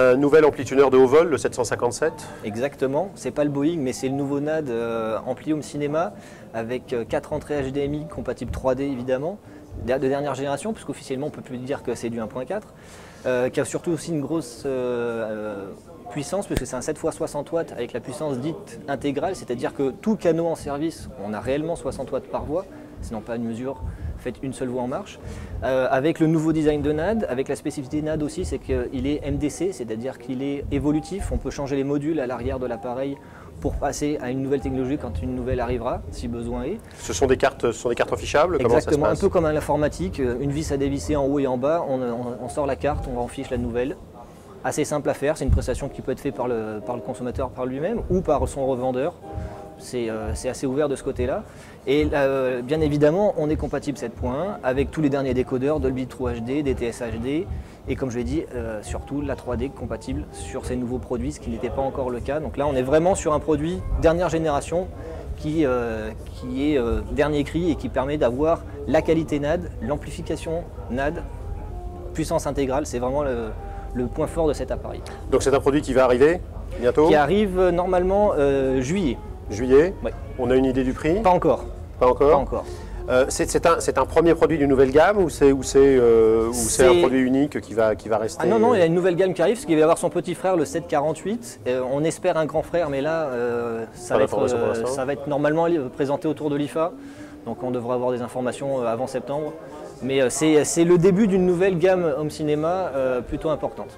un nouvel amplitude de haut vol, le 757. Exactement, c'est pas le Boeing, mais c'est le nouveau NAD Ampli Home Cinéma avec 4 entrées HDMI compatibles 3D évidemment, de dernière génération, puisqu'officiellement on ne peut plus dire que c'est du 1.4, qui a surtout aussi une grosse puissance, puisque c'est un 7x60 watts avec la puissance dite intégrale, c'est-à-dire que tout canot en service, on a réellement 60 watts par voie, sinon pas une mesure faite une seule voie en marche. Avec le nouveau design de NAD, avec la spécificité NAD aussi, c'est qu'il est MDC, c'est-à-dire qu'il est évolutif, on peut changer les modules à l'arrière de l'appareil pour passer à une nouvelle technologie quand une nouvelle arrivera, si besoin est. Ce sont des cartes fichables? Exactement, comment ça se passe? un peu comme à l'informatique, une vis à dévisser en haut et en bas, on sort la carte, on en fiche la nouvelle. Assez simple à faire, c'est une prestation qui peut être faite par le consommateur par lui-même ou par son revendeur. C'est assez ouvert de ce côté-là. Et bien évidemment, on est compatible 7.1 avec tous les derniers décodeurs, Dolby True HD, DTS HD et comme je l'ai dit, surtout la 3D compatible sur ces nouveaux produits, ce qui n'était pas encore le cas. Donc là, on est vraiment sur un produit dernière génération qui est dernier cri et qui permet d'avoir la qualité NAD, l'amplification NAD, puissance intégrale, c'est vraiment le point fort de cet appareil. Donc c'est un produit qui va arriver bientôt? Qui arrive normalement juillet. Juillet? Oui. On a une idée du prix? Pas encore. Pas encore? Pas encore. C'est un premier produit d'une nouvelle gamme ou c'est un produit unique qui va rester? Ah non, non, il y a une nouvelle gamme qui arrive, parce qu'il va y avoir son petit frère, le 748. On espère un grand frère, mais là, ça va être normalement présenté autour de l'IFA. Donc on devra avoir des informations avant septembre. Mais c'est le début d'une nouvelle gamme home cinéma plutôt importante.